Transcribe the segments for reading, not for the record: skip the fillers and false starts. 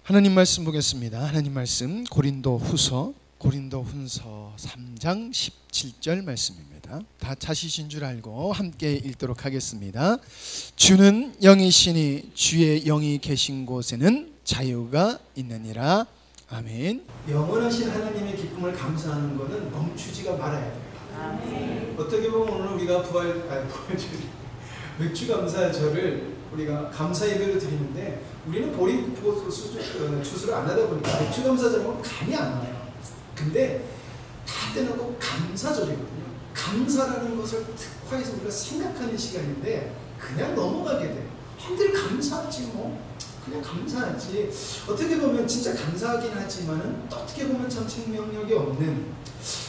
하나님 말씀 보겠습니다. 하나님 말씀 고린도후서 3장 17절 말씀입니다. 다 찾으신 줄 알고 함께 읽도록 하겠습니다. 주는 영이시니 주의 영이 계신 곳에는 자유가 있느니라. 아멘. 영원하신 하나님의 기쁨을 감사하는 것은 멈추지가 말아야 돼요. 아멘. 어떻게 보면 오늘 우리가 맥주감사절을 우리가 감사 예배를 드리는데 우리는 보리 추수를 안 하다 보니까 맥주감사절은 감이 안 와요. 근데 다 떼놓고 감사절이거든요. 감사라는 것을 특화해서 우리가 생각하는 시간인데 그냥 넘어가게 돼요. 늘 감사하지 뭐 그냥 감사하지. 어떻게 보면 진짜 감사하긴 하지만은 또 어떻게 보면 참 생명력이 없는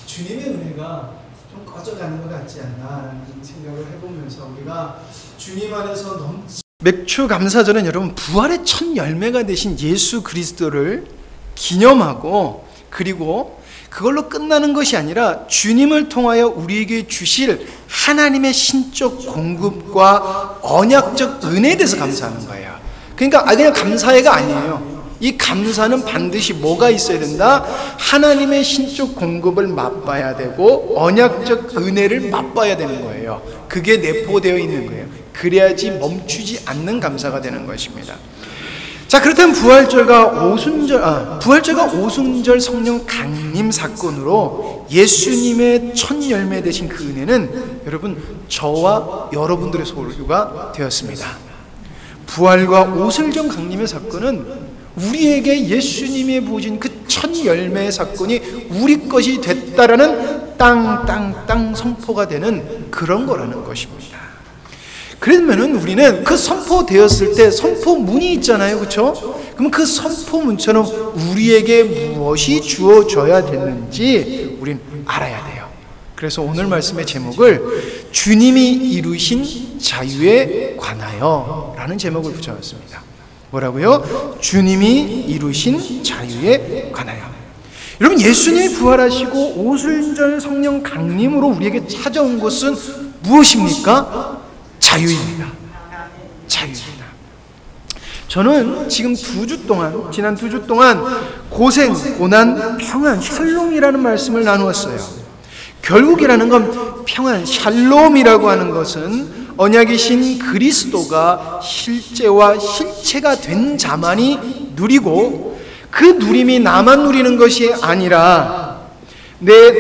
주님의 은혜가 좀 꺼져가는 것 같지 않나라는 생각을 해보면서 우리가 주님 안에서 맥주 감사절은 여러분 부활의 첫 열매가 되신 예수 그리스도를 기념하고, 그리고 그걸로 끝나는 것이 아니라 주님을 통하여 우리에게 주실 하나님의 신적 공급과 언약적 은혜에 대해서 감사하는 거예요. 그러니까 그냥 감사해가 아니에요. 이 감사는 반드시 뭐가 있어야 된다? 하나님의 신적 공급을 맛봐야 되고 언약적 은혜를 맛봐야 되는 거예요. 그게 내포되어 있는 거예요. 그래야지 멈추지 않는 감사가 되는 것입니다. 자, 그렇다면 부활절과 오순절 성령 강림 사건으로 예수님의 첫 열매 되신 그 은혜는 여러분 저와 여러분들의 소유가 되었습니다. 부활과 오순절 강림의 사건은 우리에게 예수님이 보여준 그 첫 열매의 사건이 우리 것이 됐다라는 땅 선포가 되는 그런 거라는 것입니다. 그러면은 우리는 그 선포되었을 때 선포문이 있잖아요, 그렇죠? 그럼 그 선포문처럼 우리에게 무엇이 주어져야 됐는지 우린 알아야 돼요. 그래서 오늘 말씀의 제목을 주님이 이루신 자유에 관하여 라는 제목을 붙여놨습니다. 뭐라고요? 주님이 이루신 자유에 관하여. 여러분, 예수님이 부활하시고 오순절 성령 강림으로 우리에게 찾아온 것은 무엇입니까? 자유입니다. 자유입니다. 저는 지금 지난 2주 동안 고생, 고난, 평안, 샬롬이라는 말씀을 나누었어요. 결국이라는 건 평안, 샬롬이라고 하는 것은 언약이신 그리스도가 실제와 실체가 된 자만이 누리고, 그 누림이 나만 누리는 것이 아니라 내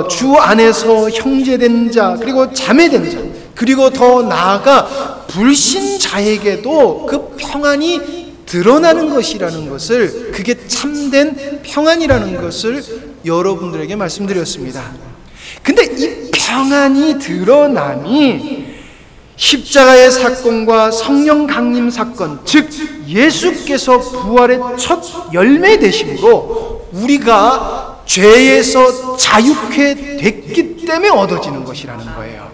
주 안에서 형제된 자, 그리고 자매된 자, 그리고 더 나아가 불신자에게도 그 평안이 드러나는 것이라는 것을, 그게 참된 평안이라는 것을 여러분들에게 말씀드렸습니다. 근데 이 평안이 드러남이 십자가의 사건과 성령 강림 사건, 즉 예수께서 부활의 첫 열매 되심으로 우리가 죄에서 자유케 됐기 때문에 얻어지는 것이라는 거예요.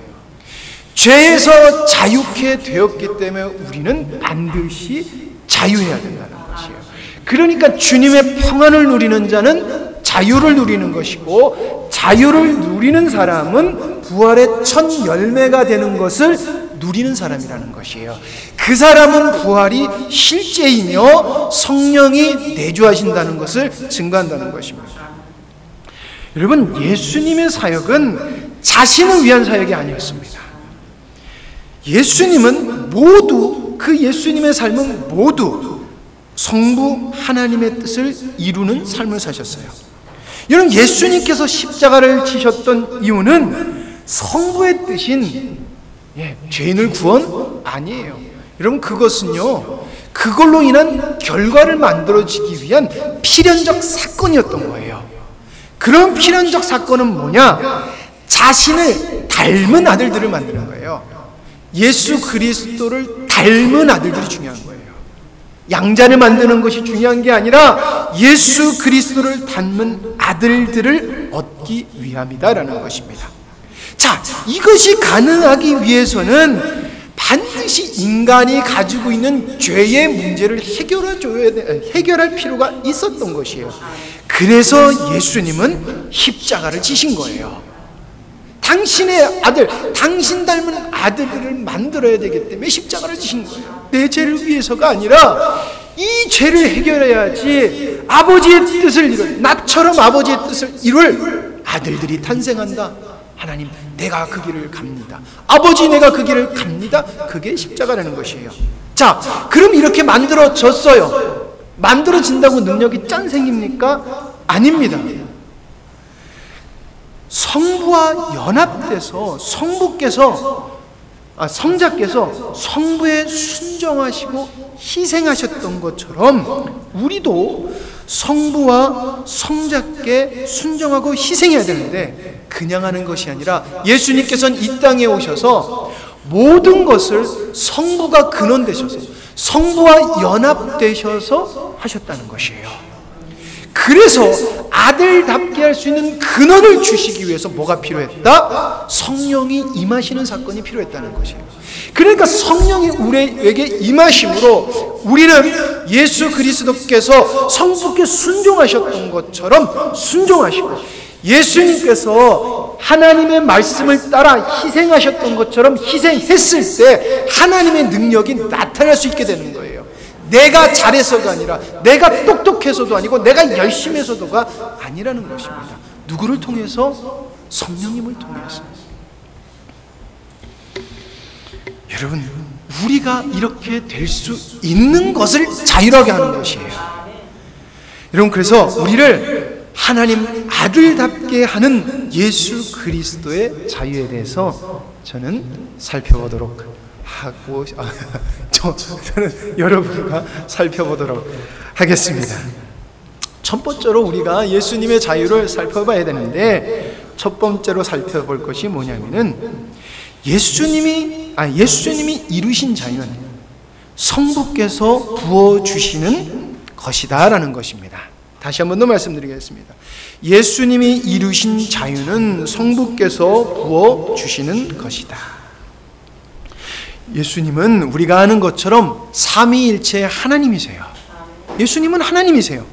죄에서 자유케 되었기 때문에 우리는 반드시 자유해야 된다는 것이에요. 그러니까 주님의 평안을 누리는 자는 자유를 누리는 것이고, 자유를 누리는 사람은 부활의 첫 열매가 되는 것을 누리는 사람이라는 것이에요. 그 사람은 부활이 실제이며 성령이 내주하신다는 것을 증거한다는 것입니다. 여러분, 예수님의 사역은 자신을 위한 사역이 아니었습니다. 예수님은 모두, 그 예수님의 삶은 모두 성부 하나님의 뜻을 이루는 삶을 사셨어요. 여러분, 예수님께서 십자가를 지셨던 이유는 성부의 뜻인 죄인을 구원? 아니에요. 여러분, 그것은요, 그걸로 인한 결과를 만들어지기 위한 필연적 사건이었던 거예요. 그런 필연적 사건은 뭐냐? 자신을 닮은 아들들을 만드는 거예요. 예수 그리스도를 닮은 아들들이 중요한 거예요. 양자를 만드는 것이 중요한 게 아니라 예수 그리스도를 닮은 아들들을 얻기 위함이다라는 것입니다. 자, 이것이 가능하기 위해서는 반드시 인간이 가지고 있는 죄의 문제를 해결할 필요가 있었던 것이에요. 그래서 예수님은 십자가를 지신 거예요. 당신의 아들, 당신 닮은 아들들을 만들어야 되기 때문에 십자가를 지신 거예요. 내 죄를 위해서가 아니라 이 죄를 해결해야지 아버지의 뜻을 이룰, 나처럼 아버지의 뜻을 이룰 아들들이 탄생한다. 하나님, 내가 그 길을 갑니다. 아버지, 내가 그 길을 갑니다. 그게 십자가라는 것이에요. 자, 그럼 이렇게 만들어졌어요. 만들어진다고 능력이 짠 생깁니까? 아닙니다. 성부와 연합돼서 성자께서 성부에 순종하시고 희생하셨던 것처럼 우리도 성부와 성자께 순종하고 희생해야 되는데, 그냥 하는 것이 아니라 예수님께서는 이 땅에 오셔서 모든 것을 성부가 근원 되셔서 성부와 연합되셔서 하셨다는 것이에요. 그래서 아들답게 할 수 있는 근원을 주시기 위해서 뭐가 필요했다? 성령이 임하시는 사건이 필요했다는 것이에요. 그러니까 성령이 우리에게 임하심으로 우리는 예수 그리스도께서 성부께 순종하셨던 것처럼 순종하시고, 예수님께서 하나님의 말씀을 따라 희생하셨던 것처럼 희생했을 때 하나님의 능력이 나타날 수 있게 되는 거예요. 내가 잘해서가 아니라, 내가 똑똑해서도 아니고, 내가 열심히 해서도가 아니라는 것입니다. 누구를 통해서? 성령님을 통해서. 여러분, 우리가 이렇게 될 수 있는 것을 자유하게 하는 것이에요. 여러분, 그래서 우리를 하나님 아들답게 하는 예수 그리스도의 자유에 대해서 저는 살펴보도록 하고, 저는 여러분과 살펴보도록 하겠습니다. 첫 번째로 우리가 예수님의 자유를 살펴봐야 되는데, 첫 번째로 살펴볼 것이 뭐냐면은 예수님이 이루신 자유는 성부께서 부어주시는 것이다 라는 것입니다. 다시 한 번 더 말씀드리겠습니다. 예수님이 이루신 자유는 성부께서 부어주시는 것이다. 예수님은 우리가 아는 것처럼 삼위일체의 하나님이세요. 예수님은 하나님이세요.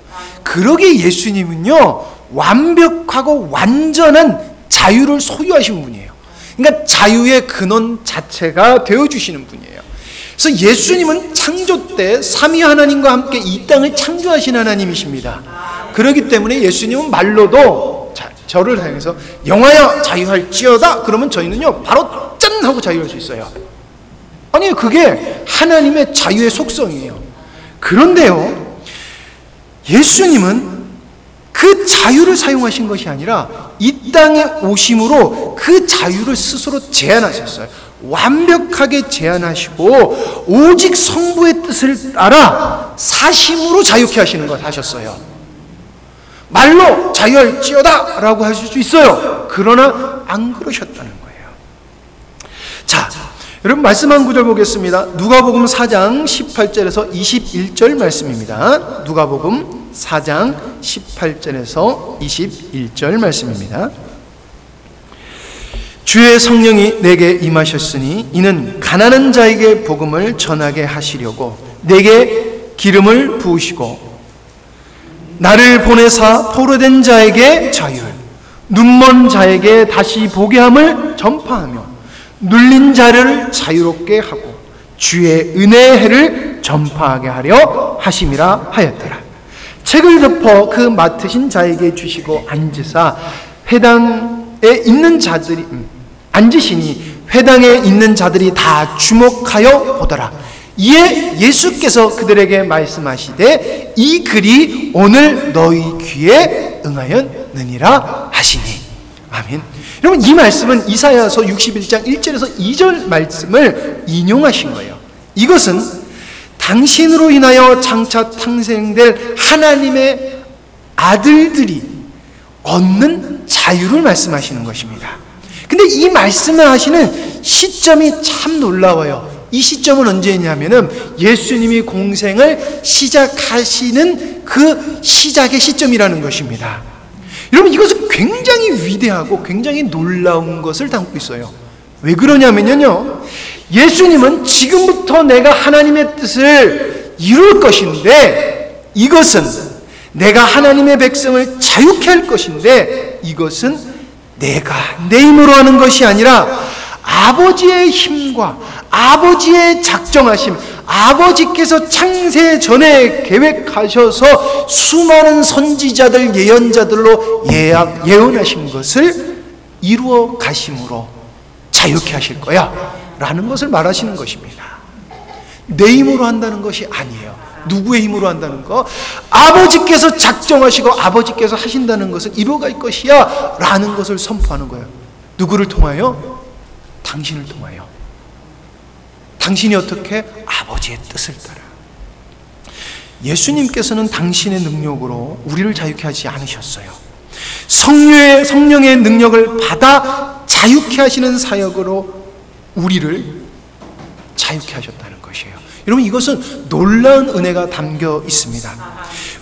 그러기에 예수님은요, 완벽하고 완전한 자유를 소유하신 분이에요. 그러니까 자유의 근원 자체가 되어주시는 분이에요. 그래서 예수님은 창조 때 삼위 하나님과 함께 이 땅을 창조하신 하나님이십니다. 그렇기 때문에 예수님은 말로도 저를 향해서 영하여 자유할지어다 그러면 저희는요 바로 짠 하고 자유할 수 있어요. 아니, 그게 하나님의 자유의 속성이에요. 그런데요, 예수님은 그 자유를 사용하신 것이 아니라 이 땅에 오심으로 그 자유를 스스로 제한하셨어요. 완벽하게 제한하시고 오직 성부의 뜻을 따라 사심으로 자유케 하시는 것 하셨어요. 말로 자유할지어다 라고 하실 수 있어요. 그러나 안 그러셨다는 거예요. 자, 여러분, 말씀 한 구절 보겠습니다. 누가복음 4장 18절에서 21절 말씀입니다. 누가복음 4장 18절에서 21절 말씀입니다. 주의 성령이 내게 임하셨으니 이는 가난한 자에게 복음을 전하게 하시려고 내게 기름을 부으시고 나를 보내사 포로된 자에게 자유를, 눈먼 자에게 다시 보게 함을 전파하며 눌린 자를 자유롭게 하고 주의 은혜의 해를 전파하게 하려 하심이라 하였더라. 책을 덮어 그 맡으신 자에게 주시고 앉으사 회당에 있는 자들이 앉으시니 회당에 있는 자들이 다 주목하여 보더라. 이에 예수께서 그들에게 말씀하시되 이 글이 오늘 너희 귀에 응하였느니라 하시니. 아멘. 여러분, 이 말씀은 이사야서 61장 1절에서 2절 말씀을 인용하신 거예요. 이것은 당신으로 인하여 장차 탄생될 하나님의 아들들이 얻는 자유를 말씀하시는 것입니다. 근데 이 말씀을 하시는 시점이 참 놀라워요. 이 시점은 언제냐면은 예수님이 공생을 시작하시는 그 시작의 시점이라는 것입니다. 여러분, 이것은 굉장히 위대하고 굉장히 놀라운 것을 담고 있어요. 왜 그러냐면요, 예수님은 지금부터 내가 하나님의 뜻을 이룰 것인데, 이것은 내가 하나님의 백성을 자유케 할 것인데, 이것은 내가 내 힘으로 하는 것이 아니라 아버지의 힘과 아버지의 작정하심, 아버지께서 창세 전에 계획하셔서 수많은 선지자들, 예언자들로 예언하신 것을 이루어 가심으로 자유케 하실 거야 라는 것을 말하시는 것입니다. 내 힘으로 한다는 것이 아니에요. 누구의 힘으로 한다는 거? 아버지께서 작정하시고 아버지께서 하신다는 것은 이루어갈 것이야 라는 것을 선포하는 거예요. 누구를 통하여? 당신을 통하여. 당신이 어떻게? 아버지의 뜻을 따라. 예수님께서는 당신의 능력으로 우리를 자유케 하지 않으셨어요. 성령의 능력을 받아 자유케 하시는 사역으로 우리를 자유케 하셨다는 것이에요. 여러분, 이것은 놀라운 은혜가 담겨 있습니다.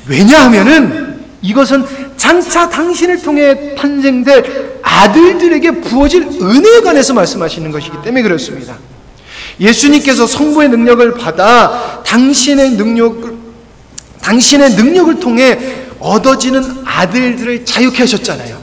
왜냐하면은 이것은 장차 당신을 통해 탄생될 아들들에게 부어질 은혜에 관해서 말씀하시는 것이기 때문에 그렇습니다. 예수님께서 성부의 능력을 받아 당신의 능력을 통해 얻어지는 아들들을 자유케 하셨잖아요.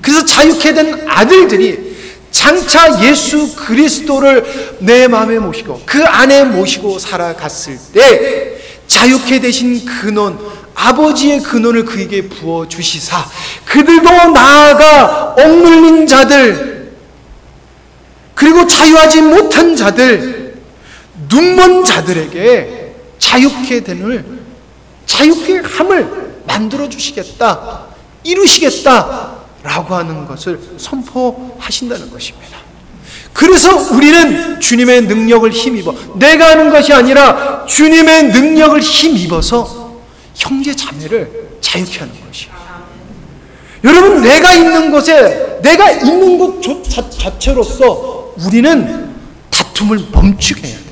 그래서 자유케 된 아들들이 장차 예수 그리스도를 내 마음에 모시고 그 안에 모시고 살아갔을 때 자유케 되신 근원, 아버지의 근원을 그에게 부어주시사 그들도 나아가 억눌린 자들, 그리고 자유하지 못한 자들, 눈먼 자들에게 자유케 함을 만들어주시겠다, 이루시겠다 라고 하는 것을 선포하신다는 것입니다. 그래서 우리는 주님의 능력을 힘입어, 내가 하는 것이 아니라 주님의 능력을 힘입어서 형제 자매를 자유케 하는 것이에요. 여러분, 내가 있는 곳에, 내가 있는 곳 자체로서 우리는 다툼을 멈추게 해야 돼요.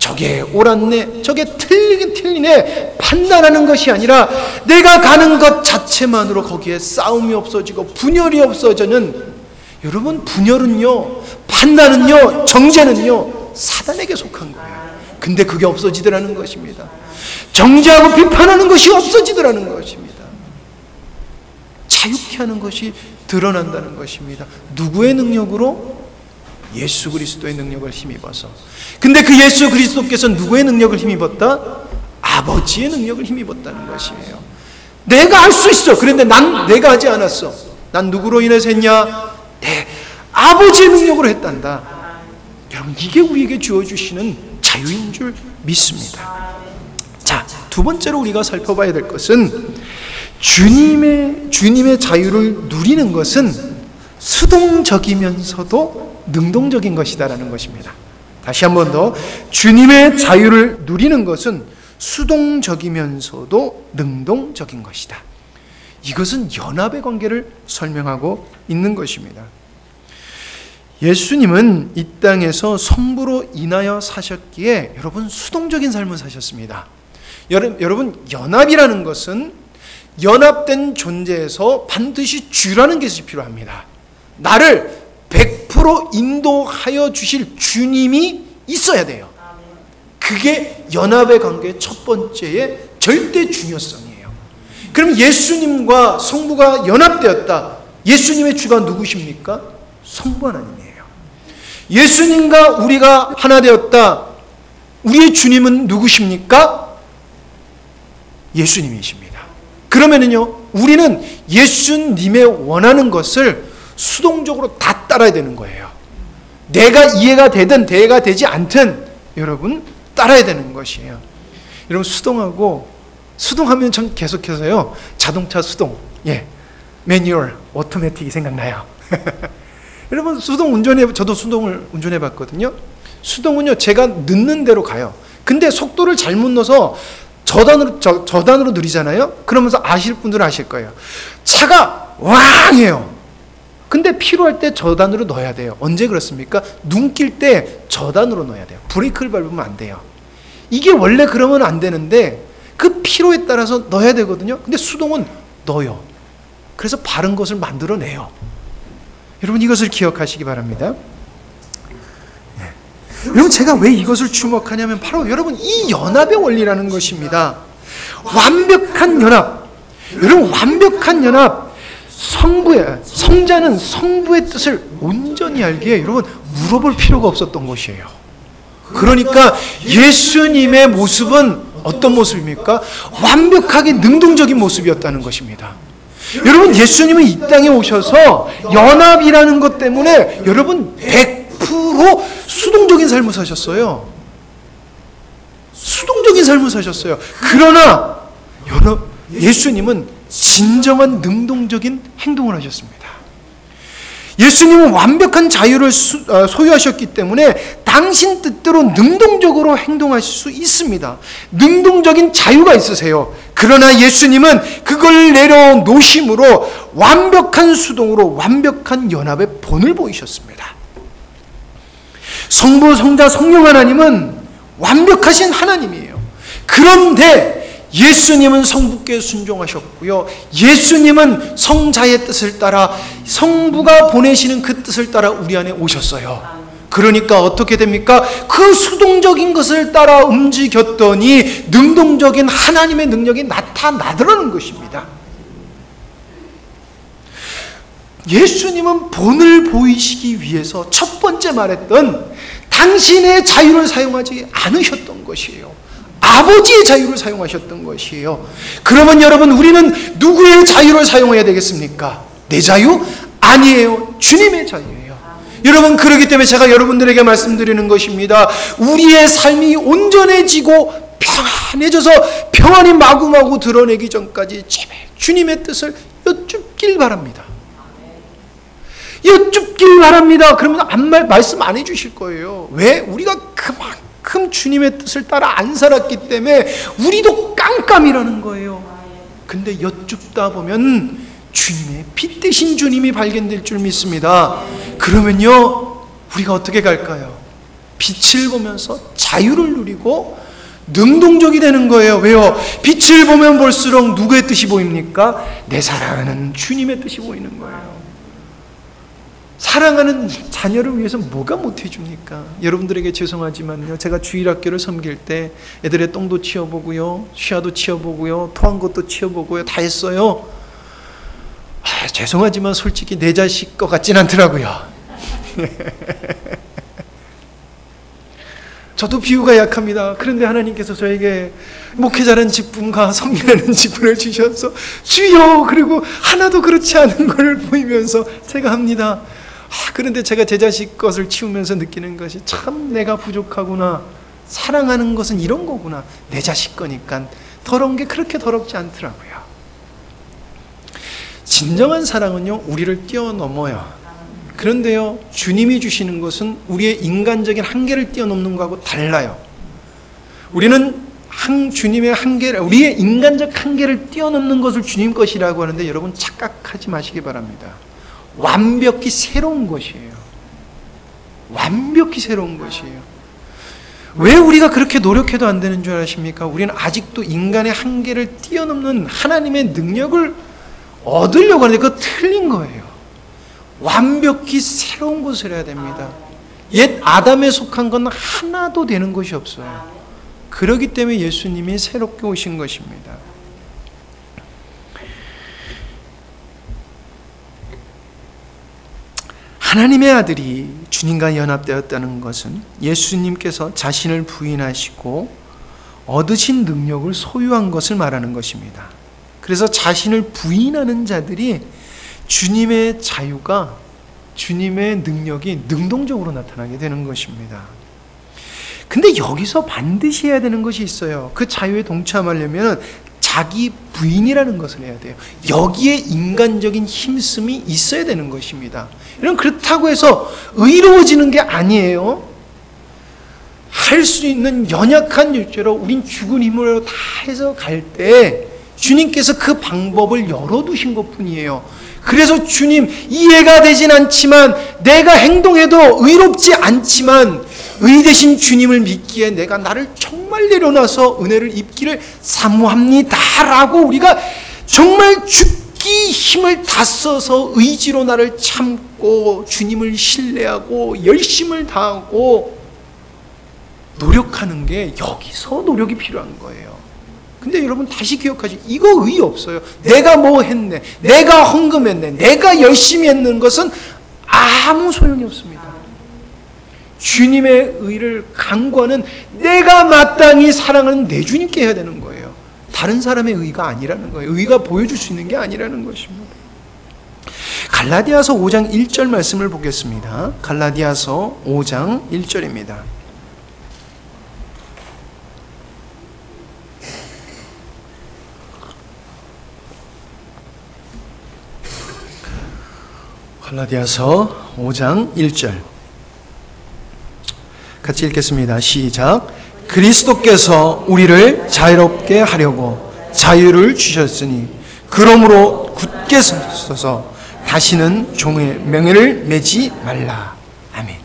저게 옳았네, 저게 틀리긴 틀리네 판단하는 것이 아니라 내가 가는 것 자체만으로 거기에 싸움이 없어지고 분열이 없어지는, 여러분, 분열은요, 판단은요, 정죄는요 사단에게 속한 거예요. 근데 그게 없어지더라는 것입니다. 정죄하고 비판하는 것이 없어지더라는 것입니다. 자유케 하는 것이 드러난다는 것입니다. 누구의 능력으로? 예수 그리스도의 능력을 힘입어서. 근데 그 예수 그리스도께서 누구의 능력을 힘입었다? 아버지의 능력을 힘입었다는 것이에요. 내가 할 수 있어. 그런데 내가 하지 않았어. 난 누구로 인해서 했냐? 아버지의 능력으로 했단다. 여러분, 이게 우리에게 주어주시는 자유인 줄 믿습니다. 자, 두 번째로 우리가 살펴봐야 될 것은 주님의 자유를 누리는 것은 수동적이면서도 능동적인 것이다라는 것입니다. 다시 한 번 더, 주님의 자유를 누리는 것은 수동적이면서도 능동적인 것이다. 이것은 연합의 관계를 설명하고 있는 것입니다. 예수님은 이 땅에서 성부로 인하여 사셨기에 여러분 수동적인 삶을 사셨습니다. 여러분, 연합이라는 것은 연합된 존재에서 반드시 주라는 것이 필요합니다. 나를 100% 인도하여 주실 주님이 있어야 돼요. 그게 연합의 관계의 첫 번째의 절대 중요성이에요. 그럼 예수님과 성부가 연합되었다. 예수님의 주가 누구십니까? 성부 하나님이에요. 예수님과 우리가 하나 되었다. 우리의 주님은 누구십니까? 예수님이십니다. 그러면은요, 우리는 예수님의 원하는 것을 수동적으로 다 따라야 되는 거예요. 내가 이해가 되든 이해가 되지 않든 여러분 따라야 되는 것이에요. 여러분, 수동하면 전 계속해서요, 자동차 수동, 매뉴얼, 오토매틱이 생각나요. 여러분, 저도 수동을 운전해 봤거든요. 수동은요, 제가 넣는 대로 가요. 근데 속도를 잘못 넣어서 저단으로 느리잖아요. 그러면서 아실 분들은 아실 거예요. 차가 왕해요. 근데 필요할 때 저단으로 넣어야 돼요. 언제 그렇습니까? 눈길 때 저단으로 넣어야 돼요. 브레이크를 밟으면 안 돼요. 이게 원래 그러면 안 되는데 그 필요에 따라서 넣어야 되거든요. 근데 수동은 넣어요. 그래서 바른 것을 만들어내요. 여러분, 이것을 기억하시기 바랍니다. 여러분, 제가 왜 이것을 주목하냐면 바로 여러분, 이 연합의 원리라는 것입니다. 완벽한 연합. 여러분, 완벽한 연합. 성자는 성부의 뜻을 온전히 알기에 여러분 물어볼 필요가 없었던 것이에요. 그러니까 예수님의 모습은 어떤 모습입니까? 완벽하게 능동적인 모습이었다는 것입니다. 여러분, 예수님은 이 땅에 오셔서 연합이라는 것 때문에 여러분 100% 수동적인 삶을 사셨어요. 수동적인 삶을 사셨어요. 그러나 예수님은 진정한 능동적인 행동을 하셨습니다. 예수님은 완벽한 자유를 소유하셨기 때문에 당신 뜻대로 능동적으로 행동하실 수 있습니다. 능동적인 자유가 있으세요. 그러나 예수님은 그걸 내려놓으심으로 완벽한 수동으로 완벽한 연합의 본을 보이셨습니다. 성부, 성자, 성령 하나님은 완벽하신 하나님이에요. 그런데 예수님은 성부께 순종하셨고요. 예수님은 성자의 뜻을 따라, 성부가 보내시는 그 뜻을 따라 우리 안에 오셨어요. 그러니까 어떻게 됩니까? 그 수동적인 것을 따라 움직였더니 능동적인 하나님의 능력이 나타나더라는 것입니다. 예수님은 본을 보이시기 위해서 첫 번째 말했던 당신의 자유를 사용하지 않으셨던 것이에요. 아버지의 자유를 사용하셨던 것이에요. 그러면 여러분, 우리는 누구의 자유를 사용해야 되겠습니까? 내 자유? 아니에요. 주님의 자유예요. 여러분, 그렇기 때문에 제가 여러분들에게 말씀드리는 것입니다. 우리의 삶이 온전해지고 평안해져서 평안이 마구마구 드러내기 전까지 제발 주님의 뜻을 여쭙길 바랍니다. 여쭙길 바랍니다. 그러면 말씀 안 해주실 거예요. 왜? 우리가 그만큼 주님의 뜻을 따라 안 살았기 때문에 우리도 깜깜이라는 거예요. 근데 여쭙다 보면 주님의 빛되신 주님이 발견될 줄 믿습니다. 그러면요, 우리가 어떻게 갈까요? 빛을 보면서 자유를 누리고 능동적이 되는 거예요. 왜요? 빛을 보면 볼수록 누구의 뜻이 보입니까? 내 사랑하는 주님의 뜻이 보이는 거예요. 사랑하는 자녀를 위해서 뭐가 못해줍니까? 여러분들에게 죄송하지만요, 제가 주일학교를 섬길 때 애들의 똥도 치워보고요, 쉬아도 치워보고요, 토한 것도 치워보고요, 다 했어요. 죄송하지만 솔직히 내 자식 것 같진 않더라고요. 저도 비유가 약합니다. 그런데 하나님께서 저에게 목회자라는 직분과 섬기라는 직분을 주셔서 주여, 그리고 하나도 그렇지 않은 걸 보이면서 제가 합니다. 그런데 제가 제 자식 것을 치우면서 느끼는 것이 참 내가 부족하구나. 사랑하는 것은 이런 거구나. 내 자식 거니까 더러운 게 그렇게 더럽지 않더라고요. 진정한 사랑은요, 우리를 뛰어넘어요. 그런데요, 주님이 주시는 것은 우리의 인간적인 한계를 뛰어넘는 거하고 달라요. 우리는 주님의 한계를, 우리의 인간적 한계를 뛰어넘는 것을 주님 것이라고 하는데 여러분 착각하지 마시기 바랍니다. 완벽히 새로운 것이에요. 완벽히 새로운 것이에요. 왜 우리가 그렇게 노력해도 안 되는 줄 아십니까? 우리는 아직도 인간의 한계를 뛰어넘는 하나님의 능력을 얻으려고 하는데 그거 틀린 거예요. 완벽히 새로운 것을 해야 됩니다. 옛 아담에 속한 건 하나도 되는 것이 없어요. 그렇기 때문에 예수님이 새롭게 오신 것입니다. 하나님의 아들이 주님과 연합되었다는 것은 예수님께서 자신을 부인하시고 얻으신 능력을 소유한 것을 말하는 것입니다. 그래서 자신을 부인하는 자들이 주님의 자유가, 주님의 능력이 능동적으로 나타나게 되는 것입니다. 근데 여기서 반드시 해야 되는 것이 있어요. 그 자유에 동참하려면 자기 부인이라는 것을 해야 돼요. 여기에 인간적인 힘씀이 있어야 되는 것입니다. 이런 그렇다고 해서 의로워지는 게 아니에요. 할 수 있는 연약한 육체로 우린 죽은 힘으로 다 해서 갈 때 주님께서 그 방법을 열어두신 것뿐이에요. 그래서 주님, 이해가 되진 않지만, 내가 행동해도 의롭지 않지만 의 대신 주님을 믿기에 내가 나를 정말 내려놔서 은혜를 입기를 사모합니다 라고 우리가 정말 죽기 힘을 다 써서 의지로 나를 참고 주님을 신뢰하고 열심을 다하고 노력하는 게, 여기서 노력이 필요한 거예요. 근데 여러분 다시 기억하시, 이거 의의 없어요. 내가 뭐 했네, 내가 헌금했네, 내가 열심히 했는 것은 아무 소용이 없습니다. 주님의 의를 강구하는 내가 마땅히 사랑하는 내 주님께 해야 되는 거예요. 다른 사람의 의가 아니라는 거예요. 의가 보여줄 수 있는 게 아니라는 것입니다. 갈라디아서 5장 1절 말씀을 보겠습니다. 갈라디아서 5장 1절입니다. 갈라디아서 5장 1절 같이 읽겠습니다. 시작. 그리스도께서 우리를 자유롭게 하려고 자유를 주셨으니 그러므로 굳게 서서 다시는 종의 명예를 매지 말라. 아멘.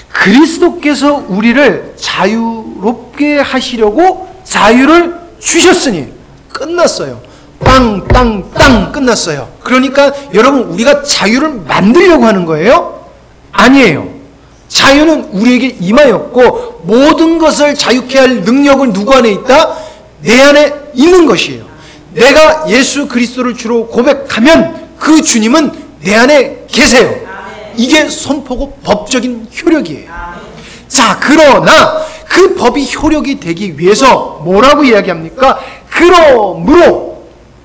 그리스도께서 우리를 자유롭게 하시려고 자유를 주셨으니 끝났어요. 땅 끝났어요. 그러니까 여러분 우리가 자유를 만들려고 하는 거예요? 아니에요. 자유는 우리에게 임하였고 모든 것을 자유케 할 능력은 누구 안에 있다? 내 안에 있는 것이에요. 내가 예수 그리스도를 주로 고백하면 그 주님은 내 안에 계세요. 이게 선포고 법적인 효력이에요. 자, 그러나 그 법이 효력이 되기 위해서 뭐라고 이야기합니까? 그러므로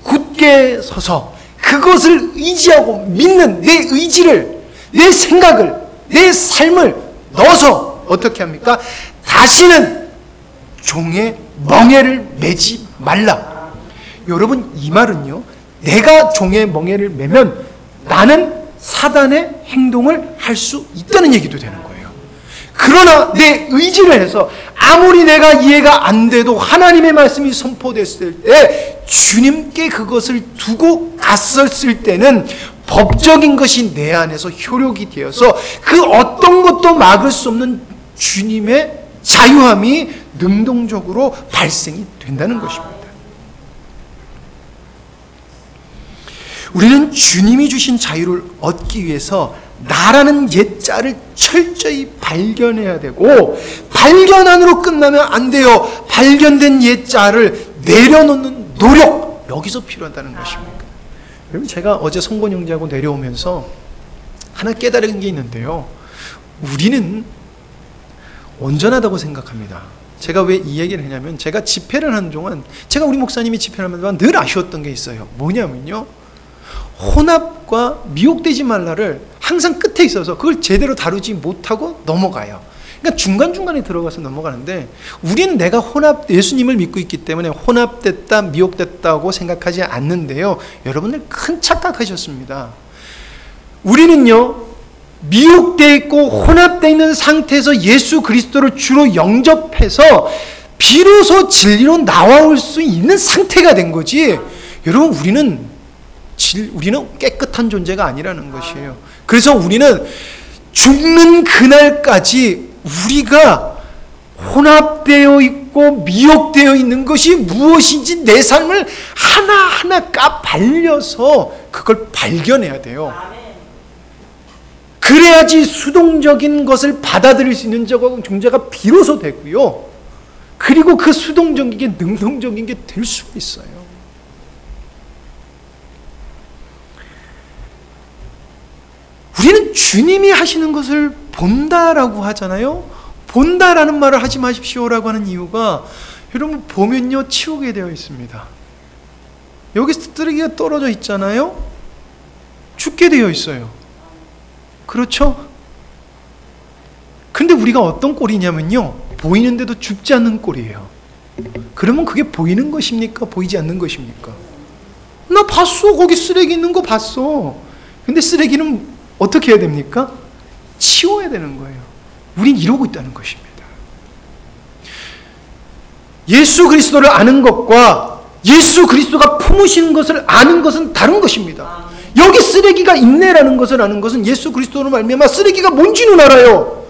굳게 서서 그것을 의지하고 믿는 내 의지를, 내 생각을, 내 삶을 넣어서 어떻게 합니까? 다시는 종의 멍에를 매지 말라. 여러분 이 말은요, 내가 종의 멍에를 매면 나는 사단의 행동을 할 수 있다는 얘기도 되는 거예요. 그러나 내 의지를 해서 아무리 내가 이해가 안 돼도 하나님의 말씀이 선포됐을 때 주님께 그것을 두고 갔었을 때는 법적인 것이 내 안에서 효력이 되어서 그 어떤 것도 막을 수 없는 주님의 자유함이 능동적으로 발생이 된다는 것입니다. 우리는 주님이 주신 자유를 얻기 위해서 나라는 옛자를 철저히 발견해야 되고, 발견안으로 끝나면 안 돼요. 발견된 옛자를 내려놓는 노력, 여기서 필요하다는 것입니다. 여러분, 제가 어제 성권 형제하고 내려오면서 하나 깨달은 게 있는데요, 우리는 온전하다고 생각합니다. 제가 왜 이 얘기를 하냐면, 제가 집회를 하는 동안, 제가 우리 목사님이 집회를 하는 동안 늘 아쉬웠던 게 있어요. 뭐냐면요, 혼합과 미혹되지 말라를 항상 끝에 있어서 그걸 제대로 다루지 못하고 넘어가요. 그러니까 중간중간에 들어가서 넘어가는데, 우리는 내가 예수님을 믿고 있기 때문에 혼합됐다, 미혹됐다고 생각하지 않는데요, 여러분들 큰 착각하셨습니다. 우리는요, 미혹되어 있고 혼합되어 있는 상태에서 예수 그리스도를 주로 영접해서 비로소 진리로 나올 수 있는 상태가 된 거지, 여러분 우리는 깨끗한 존재가 아니라는 것이에요. 그래서 우리는 죽는 그날까지 우리가 혼합되어 있고 미혹되어 있는 것이 무엇인지 내 삶을 하나하나 까발려서 그걸 발견해야 돼요. 그래야지 수동적인 것을 받아들일 수 있는 존재가 비로소 되고요, 그리고 그 수동적인 게 능동적인 게 될 수가 있어요. 우리는 주님이 하시는 것을 본다라고 하잖아요. 본다라는 말을 하지 마십시오라고 하는 이유가, 여러분 보면요, 치우게 되어 있습니다. 여기 쓰레기가 떨어져 있잖아요. 죽게 되어 있어요. 그렇죠? 근데 우리가 어떤 꼴이냐면요, 보이는데도 죽지 않는 꼴이에요. 그러면 그게 보이는 것입니까? 보이지 않는 것입니까? 나 봤어. 거기 쓰레기 있는 거 봤어. 근데 쓰레기는 어떻게 해야 됩니까? 치워야 되는 거예요. 우린 이러고 있다는 것입니다. 예수 그리스도를 아는 것과 예수 그리스도가 품으시는 것을 아는 것은 다른 것입니다. 여기 쓰레기가 있네라는 것을 아는 것은 예수 그리스도로 말미암아 쓰레기가 뭔지는 알아요.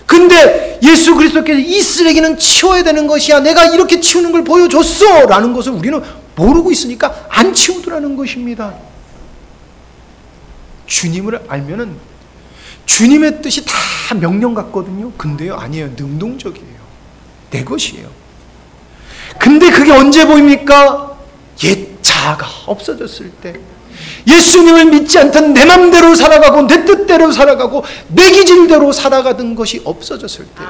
근데 예수 그리스도께서 이 쓰레기는 치워야 되는 것이야, 내가 이렇게 치우는 걸 보여줬어 라는 것을 우리는 모르고 있으니까 안 치우더라는 것입니다. 주님을 알면은 주님의 뜻이 다 명령 같거든요. 근데요, 아니에요. 능동적이에요. 내 것이에요. 근데 그게 언제 보입니까? 옛 자아가 없어졌을 때, 예수님을 믿지 않던 내 맘대로 살아가고 내 뜻대로 살아가고 내 기질대로 살아가던 것이 없어졌을 때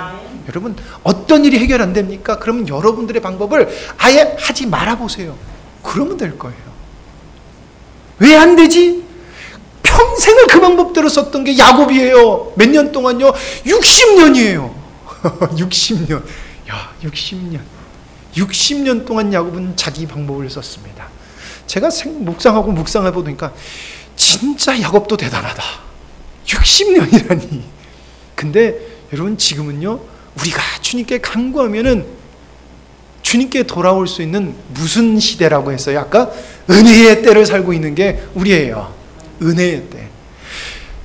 여러분 어떤 일이 해결 안 됩니까? 그러면 여러분들의 방법을 아예 하지 말아보세요. 그러면 될 거예요. 왜 안 되지? 평생을 그 방법대로 썼던 게 야곱이에요. 몇 년 동안요? 60년이에요. 60년. 야, 60년. 60년 동안 야곱은 자기 방법을 썼습니다. 제가 묵상해 보니까 진짜 야곱도 대단하다. 60년이라니. 근데 여러분 지금은요, 우리가 주님께 간구하면은 주님께 돌아올 수 있는 무슨 시대라고 했어요? 아까 은혜의 때를 살고 있는 게 우리예요. 은혜의 때.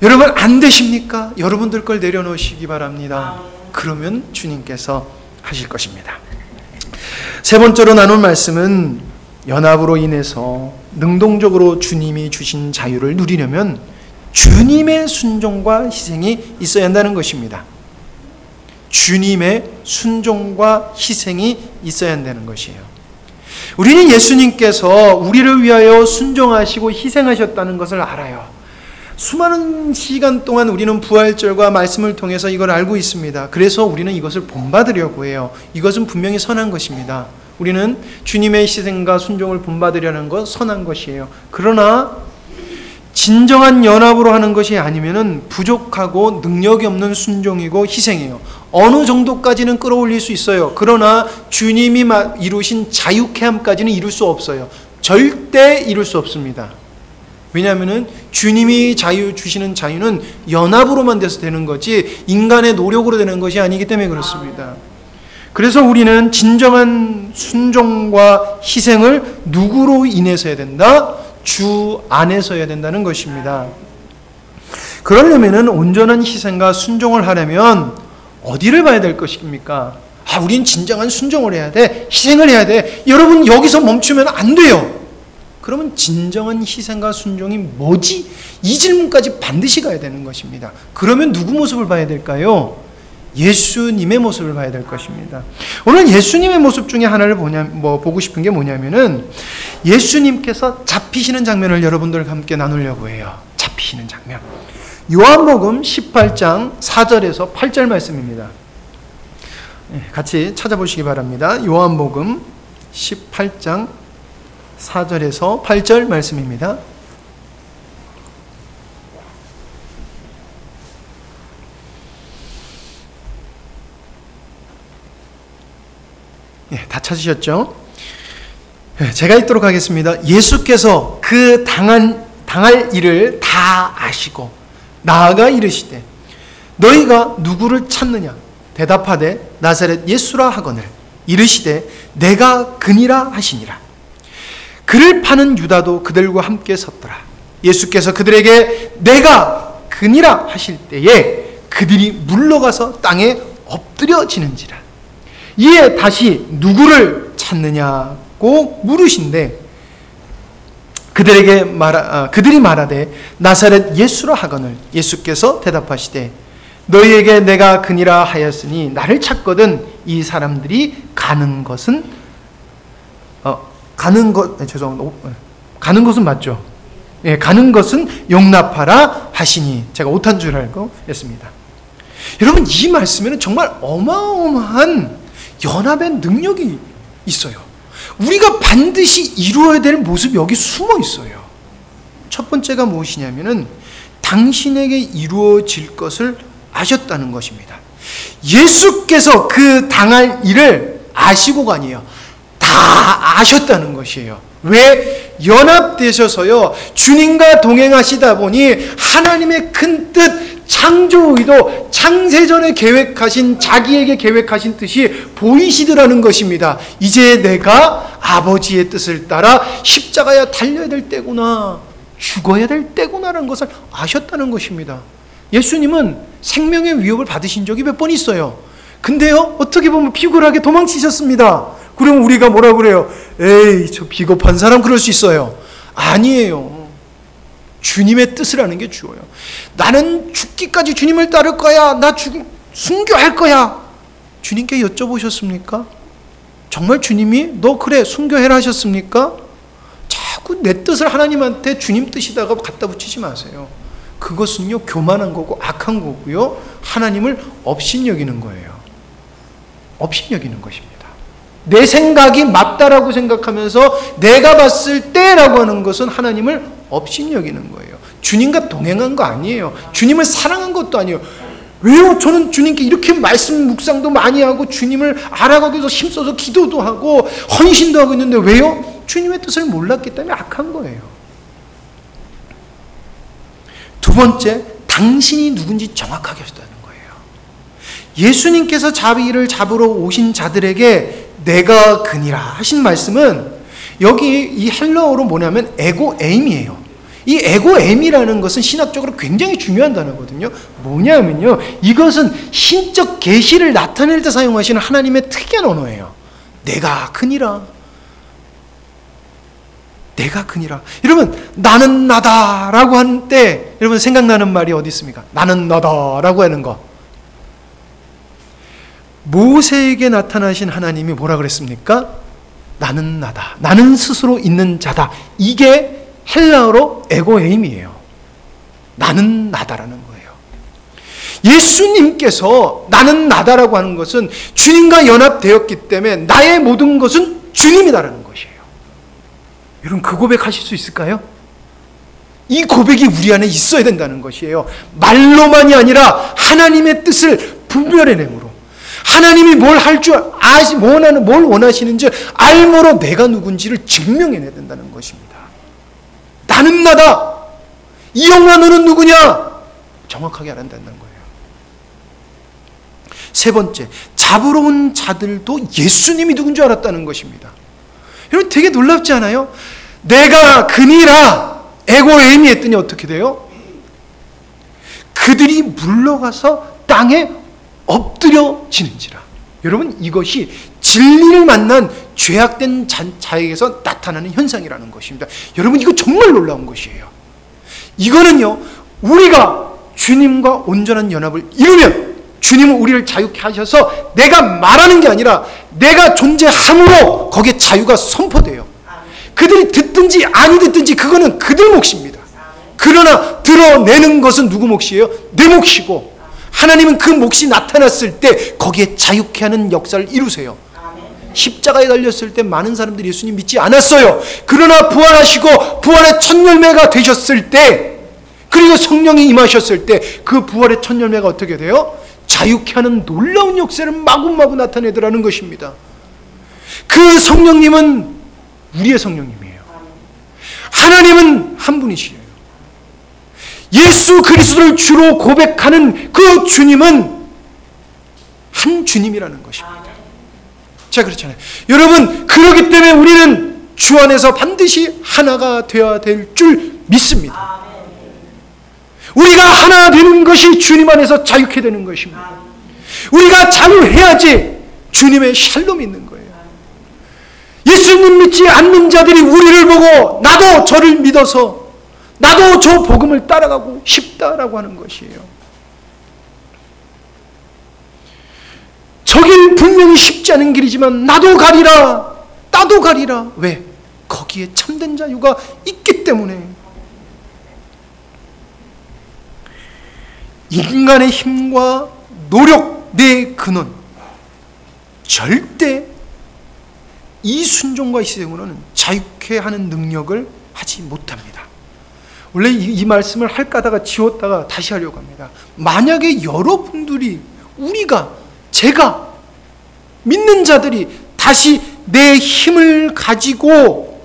여러분 안 되십니까? 여러분들 걸 내려놓으시기 바랍니다. 그러면 주님께서 하실 것입니다. 세 번째로 나눌 말씀은 연합으로 인해서 능동적으로 주님이 주신 자유를 누리려면 주님의 순종과 희생이 있어야 한다는 것입니다. 주님의 순종과 희생이 있어야 한다는 것이에요. 우리는 예수님께서 우리를 위하여 순종하시고 희생하셨다는 것을 알아요. 수많은 시간 동안 우리는 부활절과 말씀을 통해서 이걸 알고 있습니다. 그래서 우리는 이것을 본받으려고 해요. 이것은 분명히 선한 것입니다. 우리는 주님의 희생과 순종을 본받으려는 것 선한 것이에요. 그러나 진정한 연합으로 하는 것이 아니면은 부족하고 능력이 없는 순종이고 희생이에요. 어느 정도까지는 끌어올릴 수 있어요. 그러나 주님이 이루신 자유케함까지는 이룰 수 없어요. 절대 이룰 수 없습니다. 왜냐하면은 주님이 자유 주시는 자유는 연합으로만 돼서 되는 거지 인간의 노력으로 되는 것이 아니기 때문에 그렇습니다. 그래서 우리는 진정한 순종과 희생을 누구로 인해서 해야 된다? 주 안에서 해야 된다는 것입니다. 그러려면은 온전한 희생과 순종을 하려면 어디를 봐야 될 것입니까? 우린 진정한 순종을 해야 돼. 희생을 해야 돼. 여러분 여기서 멈추면 안 돼요. 그러면 진정한 희생과 순종이 뭐지? 이 질문까지 반드시 가야 되는 것입니다. 그러면 누구 모습을 봐야 될까요? 예수님의 모습을 봐야 될 것입니다. 오늘 예수님의 모습 중에 하나를 보고 싶은 게 뭐냐면은 예수님께서 잡히시는 장면을 여러분들과 함께 나누려고 해요. 잡히시는 장면. 요한복음 18장 4절에서 8절 말씀입니다. 같이 찾아보시기 바랍니다. 요한복음 18장 4절에서 8절 말씀입니다. 다 찾으셨죠? 제가 읽도록 하겠습니다. 예수께서 그 당할 일을 다 아시고 나아가 이르시되 너희가 누구를 찾느냐? 대답하되 나사렛 예수라 하거늘 이르시되 내가 그니라 하시니라. 그를 파는 유다도 그들과 함께 섰더라. 예수께서 그들에게 내가 그니라 하실 때에 그들이 물러가서 땅에 엎드려지는지라. 이에 다시 누구를 찾느냐고 물으신데 그들이 말하되 나사렛 예수라 하거늘 예수께서 대답하시되 너희에게 내가 그니라 하였으니 나를 찾거든 이 사람들이 가는 것은 맞죠? 예, 가는 것은 용납하라 하시니 제가 오탄 줄 알고 했습니다. 여러분 이 말씀에는 정말 어마어마한 연합의 능력이 있어요. 우리가 반드시 이루어야 될 모습이 여기 숨어 있어요. 첫 번째가 무엇이냐면은 당신에게 이루어질 것을 아셨다는 것입니다. 예수께서 그 당할 일을 아시고가 아니에요. 다 아셨다는 것이에요. 왜? 연합되셔서요 주님과 동행하시다 보니 하나님의 큰 뜻, 창조 의도, 창세전에 계획하신 자기에게 계획하신 뜻이 보이시더라는 것입니다. 이제 내가 아버지의 뜻을 따라 십자가에 달려야 될 때구나, 죽어야 될 때구나라는 것을 아셨다는 것입니다. 예수님은 생명의 위협을 받으신 적이 몇 번 있어요. 근데요 어떻게 보면 비굴하게 도망치셨습니다. 그럼 우리가 뭐라 그래요? 에이 저 비겁한 사람 그럴 수 있어요. 아니에요. 주님의 뜻을 하는 게 주어요. 나는 죽기까지 주님을 따를 거야. 나 순교할 거야. 주님께 여쭤보셨습니까? 정말 주님이 너 그래 순교해라 하셨습니까? 자꾸 자꾸 내 뜻을 하나님한테 주님 뜻이다가 갖다 붙이지 마세요. 그것은요 교만한 거고 악한 거고요, 하나님을 업신여기는 거예요. 업신여기는 것입니다. 내 생각이 맞다라고 생각하면서 내가 봤을 때라고 하는 것은 하나님을 업신여기는 거예요. 주님과 동행한 거 아니에요. 주님을 사랑한 것도 아니에요. 왜요? 저는 주님께 이렇게 말씀 묵상도 많이 하고 주님을 알아가기 위해서 힘써서 기도도 하고 헌신도 하고 있는데 왜요? 주님의 뜻을 몰랐기 때문에 악한 거예요. 두 번째, 당신이 누군지 정확하게 하셨다는 거예요. 예수님께서 자비를 잡으러 오신 자들에게 내가 그니라 하신 말씀은 여기 이 헬라어로 뭐냐면 에고에임이에요. 이 에고에임이라는 것은 신학적으로 굉장히 중요한 단어거든요. 뭐냐면요, 이것은 신적 계시를 나타낼 때 사용하시는 하나님의 특이한 언어예요. 내가 그니라. 내가 그니라. 여러분, 나는 나다라고 하는 때 여러분 생각나는 말이 어디 있습니까? 나는 나다라고 하는 거. 모세에게 나타나신 하나님이 뭐라 그랬습니까? 나는 나다. 나는 스스로 있는 자다. 이게 헬라어로 에고에임이에요. 나는 나다라는 거예요. 예수님께서 나는 나다라고 하는 것은 주님과 연합되었기 때문에 나의 모든 것은 주님이다라는 것이에요. 여러분 그 고백하실 수 있을까요? 이 고백이 우리 안에 있어야 된다는 것이에요. 말로만이 아니라 하나님의 뜻을 분별해내므로, 하나님이 뭘 할 줄 뭘 원하시는지 알므로 내가 누군지를 증명해내야 된다는 것입니다. 나는 나다. 이영화 너는 누구냐? 정확하게 알아야 된다는 거예요. 세 번째, 잡으러 온 자들도 예수님이 누군 줄 알았다는 것입니다. 여러분 되게 놀랍지 않아요? 내가 그니라 에고에임이 했더니 어떻게 돼요? 그들이 물러가서 땅에 엎드려지는지라. 여러분 이것이 진리를 만난 죄악된 자에게서 나타나는 현상이라는 것입니다. 여러분 이거 정말 놀라운 것이에요. 이거는요, 우리가 주님과 온전한 연합을 이루면 주님은 우리를 자유케 하셔서 내가 말하는 게 아니라 내가 존재함으로 거기에 자유가 선포돼요. 그들이 듣든지 아니 듣든지 그거는 그들 몫입니다. 그러나 드러내는 것은 누구 몫이에요? 내 몫이고, 하나님은 그 몫이 나타났을 때 거기에 자유케 하는 역사를 이루세요. 십자가에 달렸을 때 많은 사람들이 예수님 믿지 않았어요. 그러나 부활하시고 부활의 첫 열매가 되셨을 때, 그리고 성령이 임하셨을 때 그 부활의 첫 열매가 어떻게 돼요? 자유케 하는 놀라운 역사를 마구마구 나타내더라는 것입니다. 그 성령님은 우리의 성령님이에요. 하나님은 한 분이시에요. 예수 그리스도를 주로 고백하는 그 주님은 한 주님이라는 것입니다. 자, 그렇잖아요. 여러분, 그렇기 때문에 우리는 주 안에서 반드시 하나가 되어야 될 줄 믿습니다. 우리가 하나 되는 것이 주님 안에서 자유케 되는 것입니다. 우리가 자유해야지 주님의 샬롬이 있는 거예요. 예수님 믿지 않는 자들이 우리를 보고 나도 저를 믿어서 나도 저 복음을 따라가고 싶다라고 하는 것이에요. 저 길 분명히 쉽지 않은 길이지만 나도 가리라. 왜? 거기에 참된 자유가 있기 때문에. 인간의 힘과 노력, 내 근원, 절대 이 순종과 이 시행으로는 자유케 하는 능력을 하지 못합니다. 원래 이 말씀을 할까 하다가 지웠다가 다시 하려고 합니다. 만약에 여러분들이, 제가 믿는 자들이 다시 내 힘을 가지고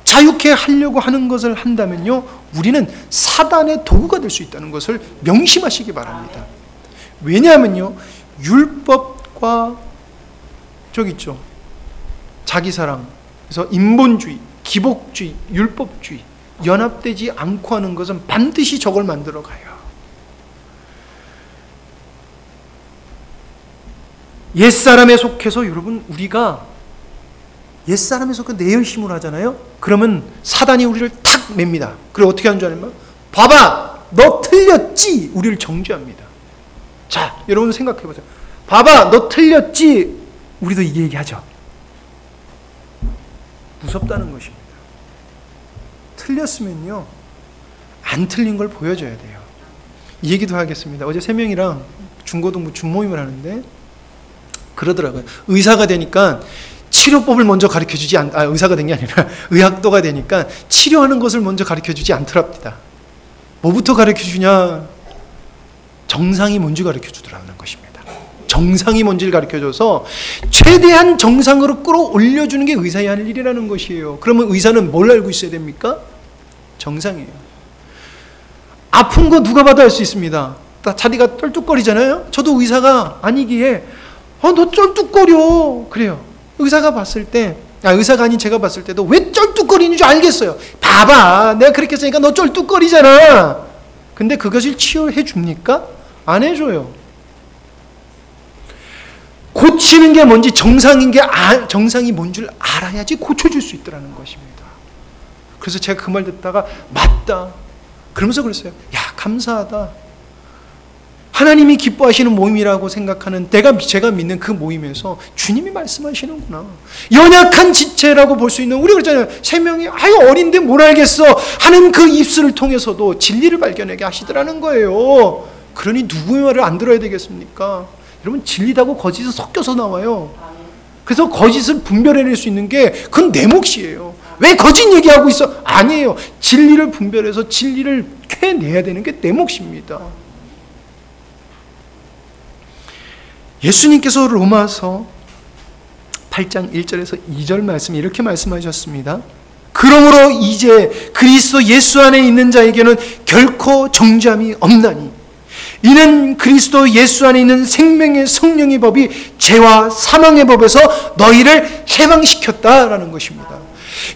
자유케 하려고 하는 것을 한다면요, 우리는 사단의 도구가 될 수 있다는 것을 명심하시기 바랍니다. 왜냐하면요, 율법과 저기 있죠, 자기사랑, 그래서 인본주의, 기복주의, 율법주의 연합되지 않고 하는 것은 반드시 저걸 만들어 가요. 옛사람에 속해서 여러분, 우리가 옛사람에 속해 내 열심으로 하잖아요. 그러면 사단이 우리를 탁 맵니다. 그리고 어떻게 하는 줄 아십니까? 봐봐, 너 틀렸지. 우리를 정죄합니다. 자, 여러분 생각해 보세요. 봐봐, 너 틀렸지. 우리도 이 얘기하죠. 무섭다는 것입니다. 틀렸으면요, 안 틀린 걸 보여줘야 돼요. 이 얘기도 하겠습니다. 어제 3명이랑 중고등부 준모임을 하는데 그러더라고요. 의사가 되니까 치료법을 먼저 가르쳐주지 의사가 된 게 아니라 의학도가 되니까 치료하는 것을 먼저 가르쳐주지 않더랍니다. 뭐부터 가르쳐주냐? 정상이 뭔지 가르쳐주더라는 것입니다. 정상이 뭔지를 가르쳐줘서 최대한 정상으로 끌어올려주는 게 의사의 할 일이라는 것이에요. 그러면 의사는 뭘 알고 있어야 됩니까? 정상이에요. 아픈 거 누가 봐도 알 수 있습니다. 자리가 쩔뚝거리잖아요. 저도 의사가 아니기에 너 쩔뚝거려 그래요. 의사가 봤을 때, 의사가 아닌 제가 봤을 때도 왜 쩔뚝거리는 줄 알겠어요. 봐봐, 내가 그렇게 했으니까 너 쩔뚝거리잖아. 근데 그것을 치유해 줍니까? 안 해줘요. 고치는 게 뭔지, 정상이 뭔 줄 알아야지 고쳐줄 수 있더라는 것입니다. 그래서 제가 그 말 듣다가 맞다 그러면서 그랬어요. 야, 감사하다. 하나님이 기뻐하시는 모임이라고 생각하는 제가 믿는 그 모임에서 주님이 말씀하시는구나. 연약한 지체라고 볼 수 있는, 우리 그러잖아요. 3명이 어린데 뭘 알겠어 하는 그 입술을 통해서도 진리를 발견하게 하시더라는 거예요. 그러니 누구의 말을 안 들어야 되겠습니까? 여러분, 진리하고 거짓은 섞여서 나와요. 그래서 거짓을 분별해낼 수 있는 게 그건 내 몫이에요. 왜 거짓 얘기하고 있어? 아니에요. 진리를 분별해서 진리를 캐내야 되는 게 내 몫입니다. 예수님께서 로마서 8장 1절에서 2절 말씀에 이렇게 말씀하셨습니다. 그러므로 이제 그리스도 예수 안에 있는 자에게는 결코 정죄함이 없나니 이는 그리스도 예수 안에 있는 생명의 성령의 법이 죄와 사망의 법에서 너희를 해방시켰다라는 것입니다.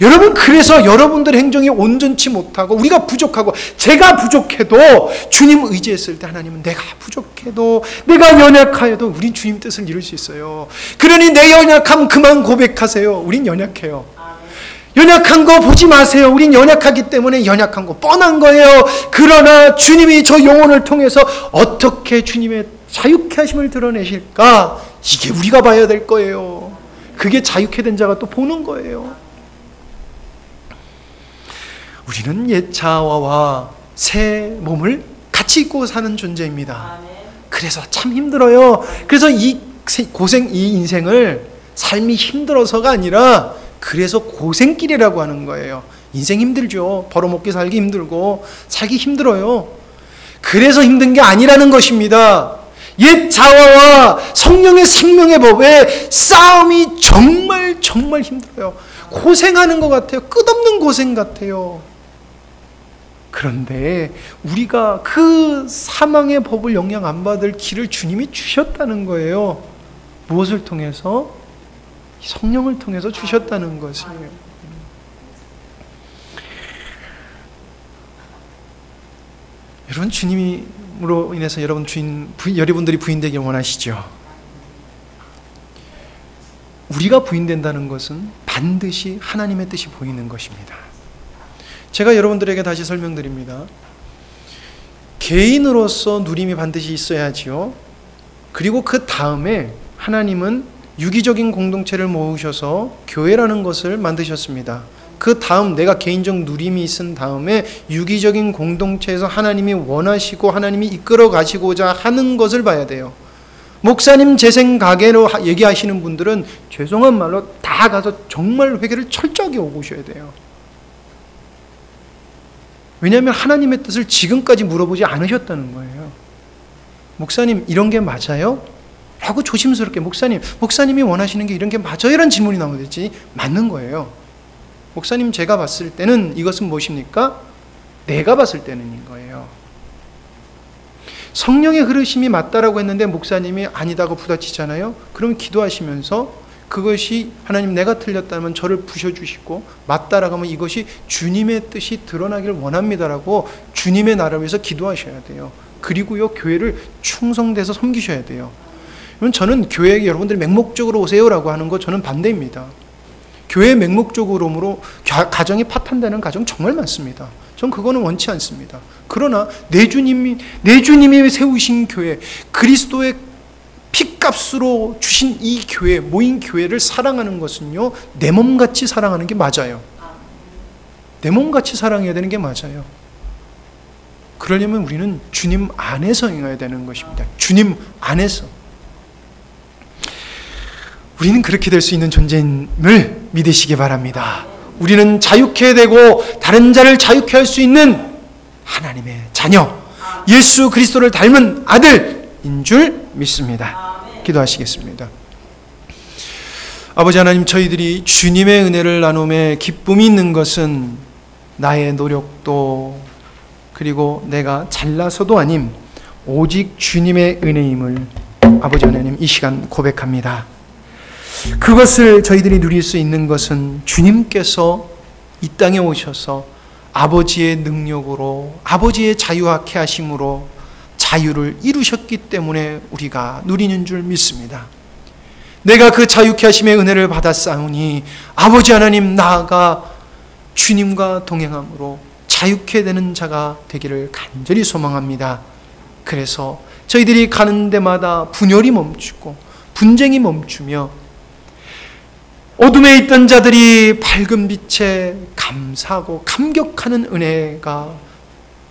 여러분, 그래서 여러분들의 행정이 온전치 못하고 우리가 부족하고 제가 부족해도 주님 의지했을 때 하나님은 내가 부족해도 내가 연약하여도 우린 주님 뜻을 이룰 수 있어요. 그러니 내 연약함 그만 고백하세요. 우린 연약해요. 연약한 거 보지 마세요. 우린 연약하기 때문에 연약한 거 뻔한 거예요. 그러나 주님이 저 영혼을 통해서 어떻게 주님의 자유케 하심을 드러내실까? 이게 우리가 봐야 될 거예요. 그게 자유케 된 자가 또 보는 거예요. 우리는 옛 자아와 새 몸을 같이 입고 사는 존재입니다. 그래서 참 힘들어요. 그래서 이 인생을 삶이 힘들어서가 아니라 그래서 고생길이라고 하는 거예요. 인생 힘들죠. 벌어먹기 살기 힘들고 살기 힘들어요. 그래서 힘든 게 아니라는 것입니다. 옛 자아와 성령의 생명의 법에 싸움이 정말 힘들어요. 고생하는 것 같아요. 끝없는 고생 같아요. 그런데 우리가 그 사망의 법을 영향 안 받을 길을 주님이 주셨다는 거예요. 무엇을 통해서? 성령을 통해서 주셨다는 것이에요. 여러분, 주님으로 인해서 여러분들이 부인되길 원하시죠? 우리가 부인된다는 것은 반드시 하나님의 뜻이 보이는 것입니다. 제가 여러분들에게 다시 설명드립니다. 개인으로서 누림이 반드시 있어야지요. 그리고 그 다음에 하나님은 유기적인 공동체를 모으셔서 교회라는 것을 만드셨습니다. 그 다음 내가 개인적 누림이 있은 다음에 유기적인 공동체에서 하나님이 원하시고 하나님이 이끌어 가시고자 하는 것을 봐야 돼요. 목사님 재생 가게로 얘기하시는 분들은 죄송한 말로 다 가서 정말 회개를 철저하게 오고 오셔야 돼요. 왜냐하면 하나님의 뜻을 지금까지 물어보지 않으셨다는 거예요. 목사님, 이런 게 맞아요? 라고 조심스럽게 목사님이 원하시는 게 이런 게 맞아요? 이런 질문이 나오겠지. 맞는 거예요. 목사님, 제가 봤을 때는 이것은 무엇입니까? 내가 봤을 때는인 거예요. 성령의 흐르심이 맞다라고 했는데 목사님이 아니다고 부딪히잖아요. 그럼 기도하시면서 그것이 하나님 내가 틀렸다면 저를 부셔주시고 맞다라고 하면 이것이 주님의 뜻이 드러나길 원합니다라고 주님의 나라를 위해서 기도하셔야 돼요. 그리고요, 교회를 충성돼서 섬기셔야 돼요. 저는 교회에 여러분들이 맹목적으로 오세요라고 하는 거 저는 반대입니다. 교회 맹목적으로 가정이 파탄되는 가정 정말 많습니다. 전 그거는 원치 않습니다. 그러나 내 주님이 세우신 교회, 그리스도의 피값으로 주신 이 교회, 모인 교회를 사랑하는 것은요, 내 몸같이 사랑하는 게 맞아요. 내 몸같이 사랑해야 되는 게 맞아요. 그러려면 우리는 주님 안에서 행해야 되는 것입니다. 주님 안에서. 우리는 그렇게 될 수 있는 존재임을 믿으시기 바랍니다. 우리는 자유케 되고 다른 자를 자유케 할 수 있는 하나님의 자녀, 예수 그리스도를 닮은 아들인 줄 믿습니다. 기도하시겠습니다. 아버지 하나님, 저희들이 주님의 은혜를 나눔에 기쁨이 있는 것은 나의 노력도 그리고 내가 잘나서도 아님 오직 주님의 은혜임을 아버지 하나님 이 시간 고백합니다. 그것을 저희들이 누릴 수 있는 것은 주님께서 이 땅에 오셔서 아버지의 능력으로, 아버지의 자유하게 하심으로 자유를 이루셨기 때문에 우리가 누리는 줄 믿습니다. 내가 그 자유케 하심의 은혜를 받았사오니 아버지 하나님, 나아가 주님과 동행함으로 자유케 되는 자가 되기를 간절히 소망합니다. 그래서 저희들이 가는 데마다 분열이 멈추고 분쟁이 멈추며 어둠에 있던 자들이 밝은 빛에 감사하고 감격하는 은혜가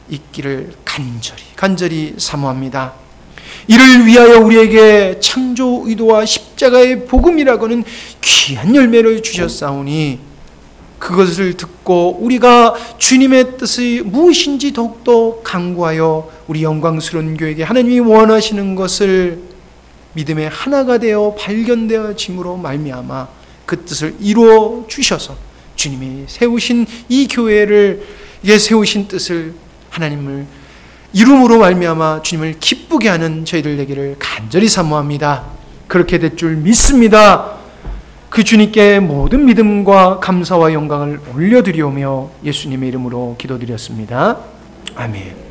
있기를 간절히 사모합니다. 이를 위하여 우리에게 창조 의도와 십자가의 복음이라고는 귀한 열매를 주셨사오니 그것을 듣고 우리가 주님의 뜻이 무엇인지 더욱더 강구하여 우리 영광스러운 교회에게 하나님이 원하시는 것을 믿음의 하나가 되어 발견되어짐으로 말미암아 그 뜻을 이루어 주셔서 주님이 세우신 이 교회를, 이게 세우신 뜻을, 하나님을 이름으로 말미암아 주님을 기쁘게 하는 저희들 되기를 간절히 사모합니다. 그렇게 될 줄 믿습니다. 그 주님께 모든 믿음과 감사와 영광을 올려드리오며 예수님의 이름으로 기도드렸습니다. 아멘.